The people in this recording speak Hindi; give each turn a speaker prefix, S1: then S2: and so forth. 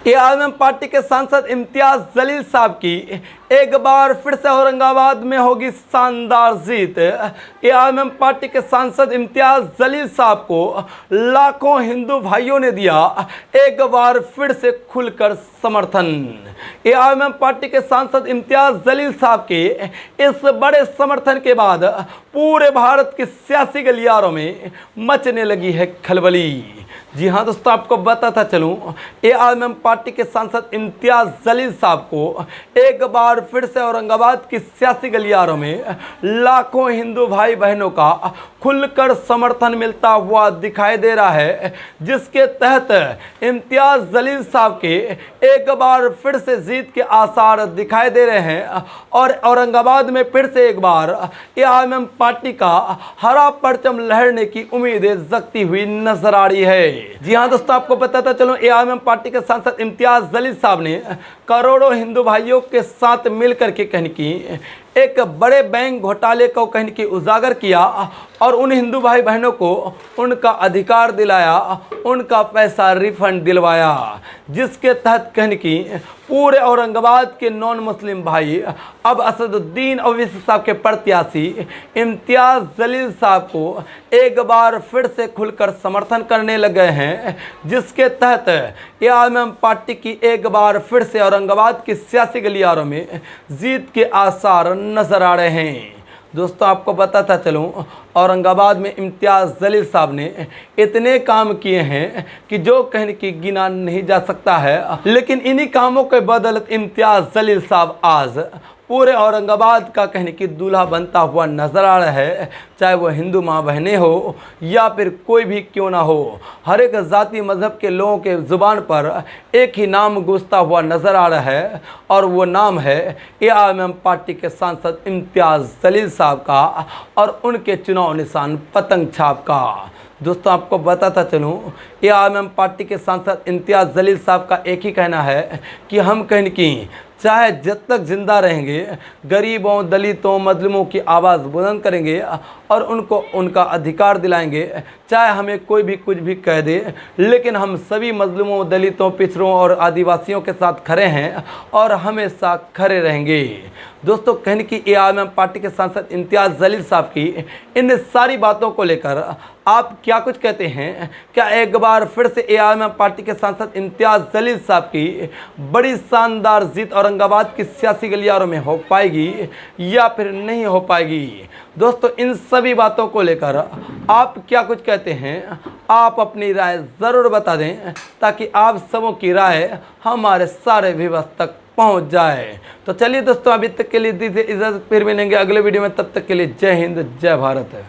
S1: एआईएमआईएम पार्टी के सांसद इम्तियाज जलील साहब की एक बार फिर से औरंगाबाद में होगी शानदार जीत। एआईएमआईएम पार्टी के सांसद इम्तियाज जलील साहब को लाखों हिंदू भाइयों ने दिया एक बार फिर से खुलकर समर्थन। एआईएमआईएम पार्टी के सांसद इम्तियाज जलील साहब के इस बड़े समर्थन के बाद पूरे भारत के सियासी गलियारों में मचने लगी है खलबली। जी हाँ दोस्तों, आपको बताता चलूं, एआईएमआईएम पार्टी के सांसद इम्तियाज जलील साहब को एक बार फिर से औरंगाबाद की सियासी गलियारों में लाखों हिंदू भाई बहनों का खुलकर समर्थन मिलता हुआ दिखाई दे रहा है, जिसके तहत इम्तियाज जलील साहब के एक बार फिर से जीत के आसार दिखाई दे रहे हैं और औरंगाबाद में फिर से एक बार एआईएमआईएम पार्टी का हरा परचम लहरने की उम्मीदें जगती हुई नजर आ रही है। जी हाँ दोस्तों, आपको बताता चलूं, एआईएमआईएम पार्टी के सांसद इम्तियाज जलील साहब ने करोड़ों हिंदू भाइयों के साथ मिलकर के कहने की एक बड़े बैंक घोटाले को कहने की उजागर किया और उन हिंदू भाई बहनों को उनका अधिकार दिलाया, उनका पैसा रिफंड दिलवाया, जिसके तहत कहने की पूरे औरंगाबाद के नॉन मुस्लिम भाई अब असदुद्दीन ओवैसी साहब के प्रत्याशी इम्तियाज जलील साहब को एक बार फिर से खुलकर समर्थन करने लग गए हैं, जिसके तहत एआईएमआईएम पार्टी की एक बार फिर से औरंगाबाद की सियासी गलियारों में जीत के आसार नजर आ रहे हैं। दोस्तों, आपको बताता चलूं, औरंगाबाद में इम्तियाज जलील साहब ने इतने काम किए हैं कि जो कहने की गिना नहीं जा सकता है, लेकिन इन्हीं कामों के बदौलत इम्तियाज जलील साहब आज पूरे औरंगाबाद का कहने की दूल्हा बनता हुआ नजर आ रहा है। चाहे वो हिंदू माँ बहनें हो या फिर कोई भी क्यों ना हो, हर एक जाति मजहब के लोगों के ज़ुबान पर एक ही नाम गूंजता हुआ नजर आ रहा है और वो नाम है एआईएमआईएम पार्टी के सांसद इम्तियाज जलील साहब का और उनके चुनाव निशान पतंग छाप का। दोस्तों, आपको बताता चलूँ, एआईएमआईएम पार्टी के सांसद इम्तियाज जलील साहब का एक ही कहना है कि हम कहने की चाहे जब तक जिंदा रहेंगे गरीबों, दलितों, मजलूमों की आवाज़ बुलंद करेंगे और उनको उनका अधिकार दिलाएंगे। चाहे हमें कोई भी कुछ भी कह दे, लेकिन हम सभी मजलूमों, दलितों, पिछड़ों और आदिवासियों के साथ खड़े हैं और हमेशा खड़े रहेंगे। दोस्तों, कहने की एआईएमआईएम पार्टी के सांसद इम्तियाज जलील साहब की इन सारी बातों को लेकर आप क्या कुछ कहते हैं? क्या एक बार फिर से एआईएमआईएम पार्टी के सांसद इम्तियाज जलील साहब की बड़ी शानदार जीत औरंगाबाद की सियासी गलियारों में हो पाएगी या फिर नहीं हो पाएगी? दोस्तों, इन सभी बातों को लेकर आप क्या कुछ कहते हैं? आप अपनी राय ज़रूर बता दें ताकि आप सबों की राय हमारे सारे व्यूअर्स तक पहुंच जाए। तो चलिए दोस्तों, अभी तक के लिए दीजिए इजाज़त, फिर मिलेंगे अगले वीडियो में। तब तक के लिए जय हिंद, जय भारत।